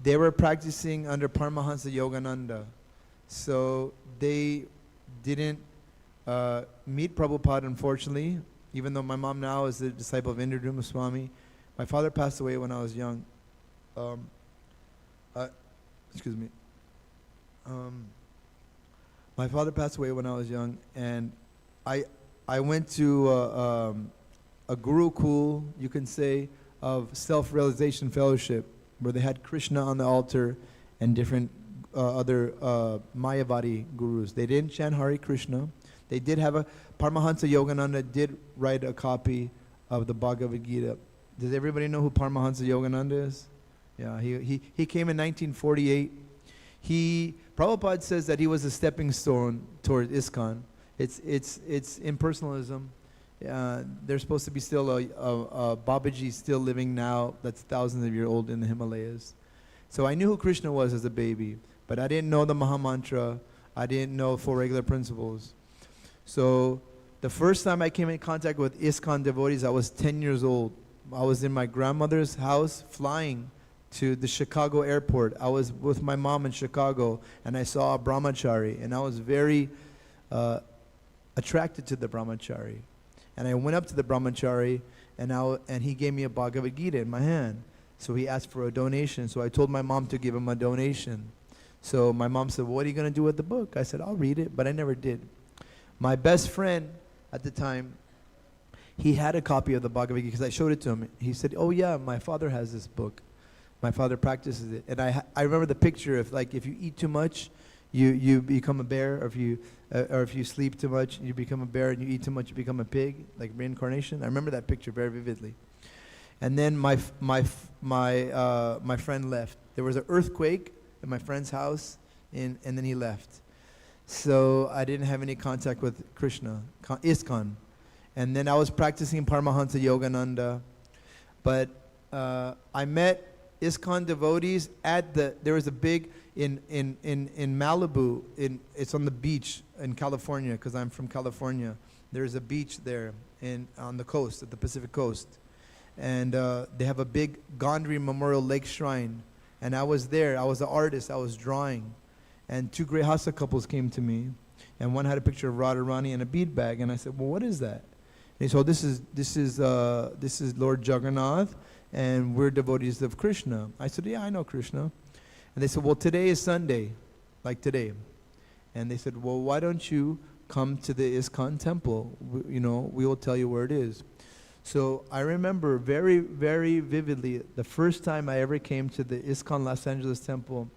they were practicing under Paramahansa Yogananda, so they didn't meet Prabhupada, unfortunately. Even though my mom now is a disciple of Indraduma Swami, my father passed away when I was young. Excuse me. My father passed away when I was young, and I went to a Gurukul, you can say, of self-realization fellowship, where they had Krishna on the altar and different other Mayavadi gurus. They didn't chant Hare Krishna. They did have Paramahansa Yogananda did write a copy of the Bhagavad Gita. Does everybody know who Paramahansa Yogananda is? Yeah, he came in 1948. Prabhupada says that he was a stepping stone toward ISKCON. It's impersonalism. There's supposed to be still a Babaji still living now that's thousands of years old in the Himalayas. So I knew who Krishna was as a baby, but I didn't know the Mahamantra. I didn't know Four Regular Principles. So the first time I came in contact with ISKCON devotees, I was 10 years old. I was in my grandmother's house flying to the Chicago airport. I was with my mom in Chicago, and I saw a brahmachari, and I was very attracted to the brahmachari. And I went up to the brahmachari, and he gave me a Bhagavad Gita in my hand. So he asked for a donation. So I told my mom to give him a donation. So my mom said, what are you going to do with the book? I said, I'll read it, but I never did. My best friend at the time, he had a copy of the Bhagavad Gita because I showed it to him. He said, oh yeah, my father has this book. My father practices it. And I remember the picture of, like, if you eat too much, you become a bear, or if you sleep too much, you become a bear, and you eat too much, you become a pig, like reincarnation. I remember that picture very vividly. And then my friend left. There was an earthquake in my friend's house, and then he left. So I didn't have any contact with Krishna, ISKCON. And then I was practicing Paramahansa Yogananda. But I met ISKCON devotees at there was a big, in Malibu, it's on the beach in California, because I'm from California. There's a beach there on the coast, at the Pacific coast. And they have a big Gandhari Memorial Lake Shrine. And I was there. I was an artist. I was drawing. And two Grihastha couples came to me. And one had a picture of Radharani and a bead bag. And I said, well, what is that? And he said, this is Lord Jagannath, and we're devotees of Krishna. I said, yeah, I know Krishna. And they said, well, today is Sunday, like today. And they said, well, why don't you come to the ISKCON temple? We will tell you where it is. So I remember very, very vividly the first time I ever came to the ISKCON Los Angeles temple.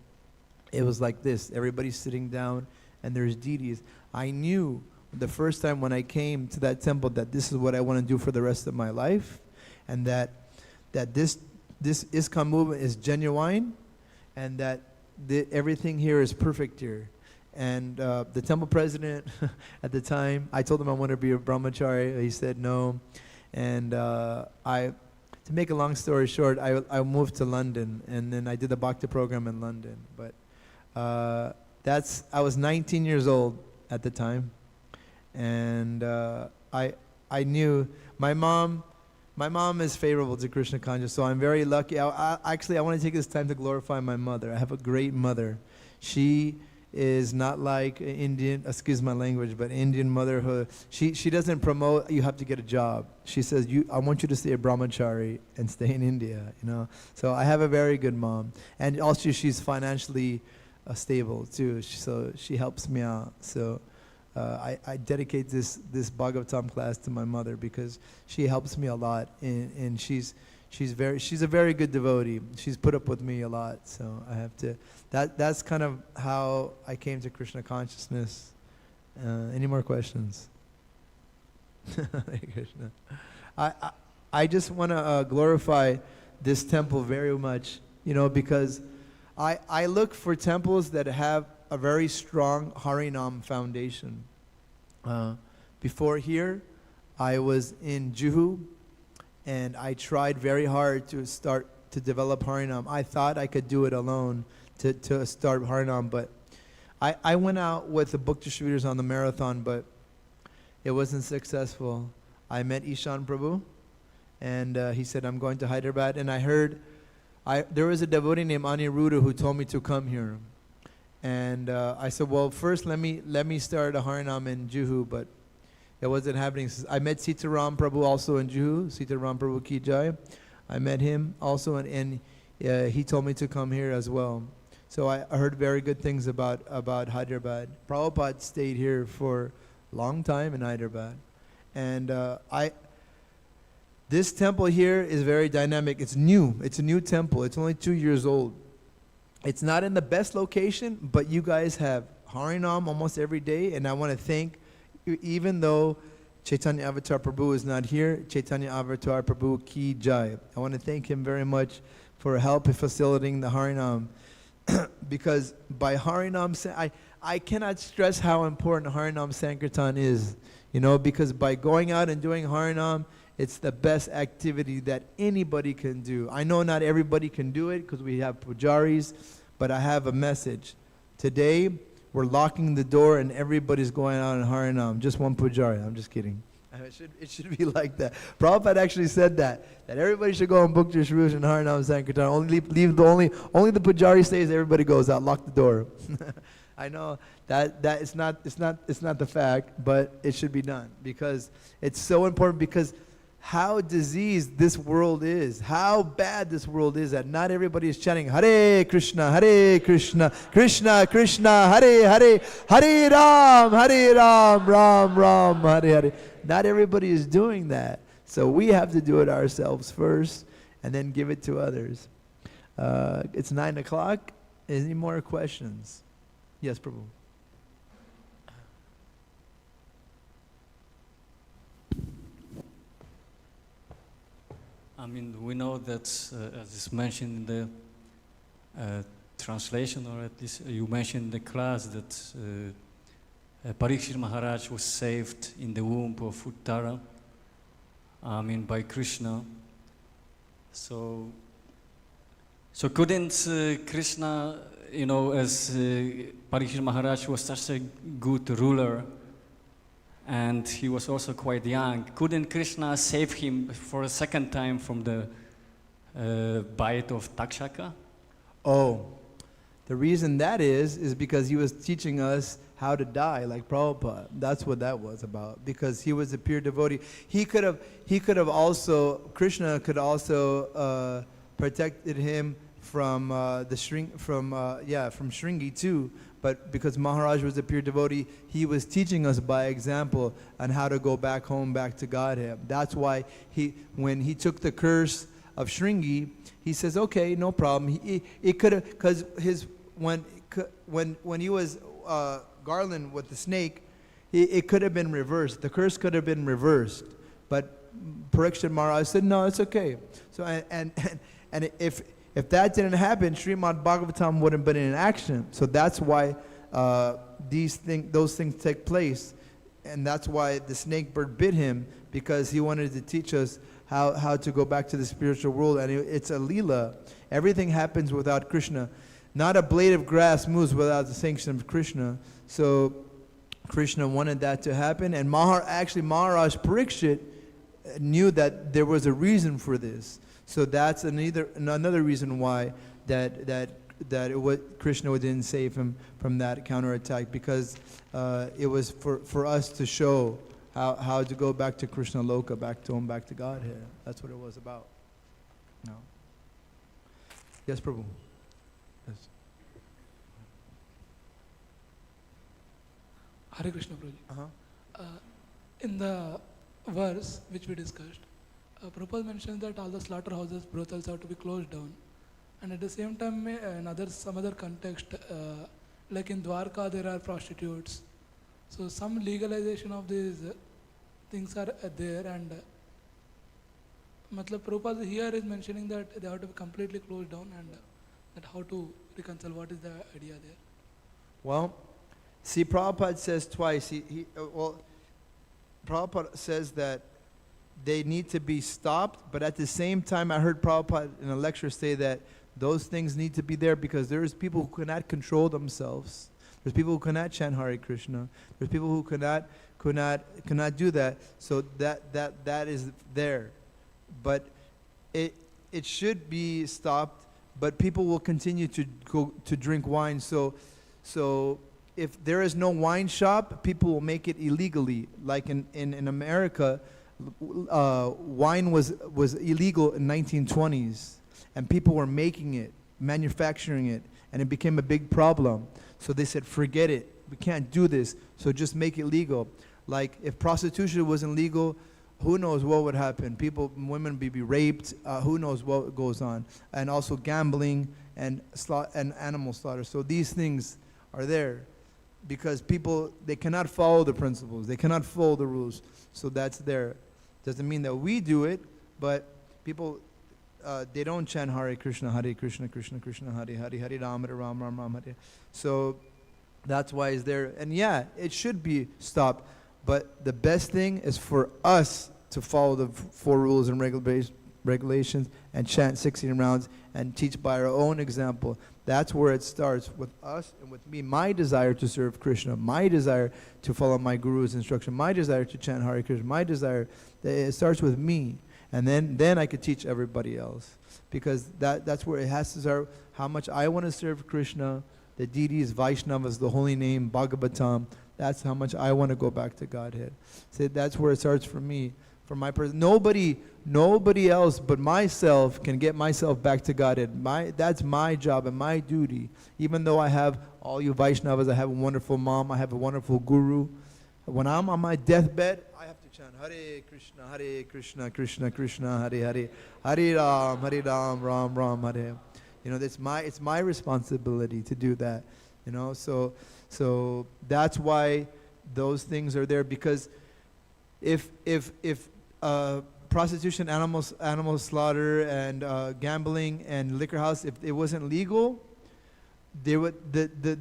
It was like this. Everybody's sitting down, and there's deities. I knew the first time when I came to that temple that this is what I want to do for the rest of my life, and that this ISKCON movement is genuine, and that everything here is perfect here. And the temple president at the time, I told him I wanted to be a brahmachari. He said no. And to make a long story short, I moved to London, and then I did the Bhakti program in London. But I was 19 years old at the time, and I knew my mom is favorable to Krishna consciousness, so I'm very lucky. Actually, I want to take this time to glorify my mother. I have a great mother. She is not like Indian, excuse my language, but Indian motherhood. She doesn't promote you have to get a job. She says, I want you to stay a brahmachari and stay in India, So I have a very good mom. And also she's financially stable too, so she helps me out. So I dedicate this Bhagavatam class to my mother because she helps me a lot, and she's a very good devotee. She's put up with me a lot, so I have to. That's kind of how I came to Krishna consciousness. Any more questions? Hare Krishna. I just want to glorify this temple very much, because I look for temples that have a very strong Harinam foundation. Before here, I was in Juhu, and I tried very hard to start to develop Harinam. I thought I could do it alone to start Harinam, but I went out with the book distributors on the marathon, but it wasn't successful. I met Ishan Prabhu, and he said, I'm going to Hyderabad, and I heard there was a devotee named Aniruddha who told me to come here. And I said, well, first let me start a Harinam in Juhu, but it wasn't happening. I met Sitaram Prabhu also in Juhu, Sitaram Prabhu Ki Jai. I met him also, and he told me to come here as well. So I heard very good things about Hyderabad. Prabhupada stayed here for a long time in Hyderabad. And this temple here is very dynamic. It's new. It's a new temple. It's only 2 years old. It's not in the best location, but you guys have Harinam almost every day, and I want to thank, even though Chaitanya Avatar Prabhu is not here, Chaitanya Avatar Prabhu Ki Jai. I want to thank him very much for help in facilitating the Harinam. because by Harinam, I cannot stress how important Harinam Sankirtan is, because by going out and doing Harinam, it's the best activity that anybody can do. I know not everybody can do it because we have pujaris, but I have a message. Today, we're locking the door and everybody's going out in Harinam. Just one pujari. I'm just kidding. It should be like that. Prabhupada actually said that everybody should go and book their shrush and Harinam Sankirtan. Only the pujari stays. Everybody goes out. Lock the door. I know that it's not the fact, but it should be done because it's so important. Because how diseased this world is, how bad this world is, that not everybody is chanting Hare Krishna, Krishna Krishna, Hare Hare, Hare Ram, Ram Ram, Hare Hare. Not everybody is doing that. So we have to do it ourselves first and then give it to others. It's 9 o'clock. Any more questions? Yes, Prabhu. I mean, we know that, as is mentioned in the translation, or at least you mentioned in the class, that Pariksit Maharaj was saved in the womb of Uttara, by Krishna. So couldn't Krishna, as Pariksit Maharaj was such a good ruler, and he was also quite young, couldn't Krishna save him for a second time from the bite of Takshaka? Oh, the reason that is because he was teaching us how to die, like Prabhupada. That's what that was about, because he was a pure devotee. He could have also, Krishna could also protected him from from Shringi too. But because Maharaj was a pure devotee, he was teaching us by example on how to go back home, back to Godhead. That's why when he took the curse of Shringi, he says, okay, no problem. It could have, because when he was garland with the snake, it could have been reversed. The curse could have been reversed. But Pariksit Maharaj said, no, it's okay. So and if that didn't happen, Śrīmad-Bhāgavatam wouldn't have been in action. So that's why those things take place. And that's why the snake bird bit him, because he wanted to teach us how to go back to the spiritual world. And it's a Leela. Everything happens without Krishna. Not a blade of grass moves without the sanction of Krishna. So Krishna wanted that to happen. And Maharaj Pariksit knew that there was a reason for this. So that's another reason why Krishna didn't save him from that counterattack, because it was for us to show how to go back to Krishna Loka, back to him, back to Godhead. That's what it was about. No. Yes, Prabhu. Yes. Hare Krishna, Prabhuji. In the verse which we discussed, Prabhupada mentions that all the slaughterhouses, brothels have to be closed down. And at the same time, in some other context, like in Dwarka, there are prostitutes. So some legalization of these things are there, and Prabhupada here is mentioning that they have to be completely closed down, and that how to reconcile. What is the idea there? Well, see, Prabhupada says twice. Prabhupada says that they need to be stopped, but at the same time, I heard Prabhupada in a lecture say that those things need to be there because there's people who cannot control themselves. There's people who cannot chant Hare Krishna. There's people who cannot do that. So that is there, but it should be stopped. But people will continue to go to drink wine. So if there is no wine shop, people will make it illegally. Like in America, wine was illegal in 1920s, and people were making it, manufacturing it, and it became a big problem. So they said, forget it, we can't do this, so just make it legal. Like if prostitution wasn't legal, who knows what would happen? Women would be raped, who knows what goes on. And also gambling and animal slaughter. So these things are there because people, they cannot follow the principles, they cannot follow the rules. So that's there. Doesn't mean that we do it, but people they don't chant Hare Krishna, Krishna Krishna, Hare Hare, Hare Ram, Hare Ram, Ram Ram, Hare. So that's why it's there. And yeah, it should be stopped. But the best thing is for us to follow the 4 rules and regulations and chant 16 rounds and teach by our own example. That's where it starts, with us and with me. My desire to serve Krishna, my desire to follow my Guru's instruction, my desire to chant Hare Krishna, my desire, it starts with me. And then I could teach everybody else. Because that's where it has to start, how much I want to serve Krishna, the deities, Vaishnavas, the holy name, Bhagavatam. That's how much I want to go back to Godhead. So that's where it starts for me, for my person. Nobody else but myself can get myself back to Godhead. That's my job and my duty. Even though I have all you Vaishnavas, I have a wonderful mom, I have a wonderful guru. When I'm on my deathbed, I have to chant Hare Krishna, Krishna Krishna, Hare Hare, Hare Ram, Ram Ram, Hare. You know, it's my responsibility to do that. You know, so that's why those things are there. Because if prostitution, animal slaughter, and gambling and liquor house, if it wasn't legal, the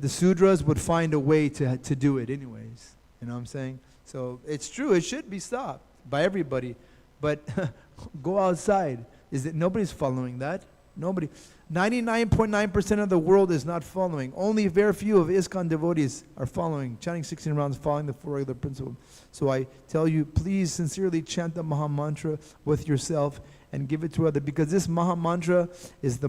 Sudras would find a way to do it anyways. You know what I'm saying? So it's true, it should be stopped by everybody. But go outside. Is it nobody's following that? Nobody. 99.9% of the world is not following. Only very few of ISKCON devotees are following, chanting 16 rounds, following the 4 regular principles. So I tell you, please sincerely chant the Maha Mantra with yourself and give it to others, because this Maha Mantra is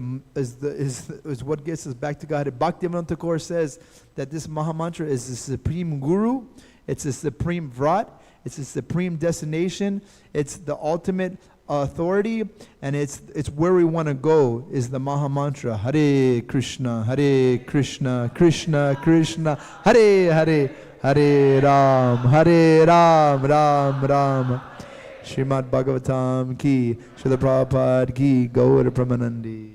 what gets us back to God. Bhaktivinoda Thakur says that this Maha Mantra is the supreme guru, it's the supreme vrat, it's the supreme destination, it's the ultimate authority, and it's where we want to go, is the Maha Mantra. Hare Krishna, Krishna Krishna, Hare Hare, Hare Ram, Ram Ram. Śrīmad-Bhāgavatam ki, Srila Prabhupada ki, Gaura Pramanandi.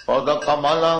Pada Kamala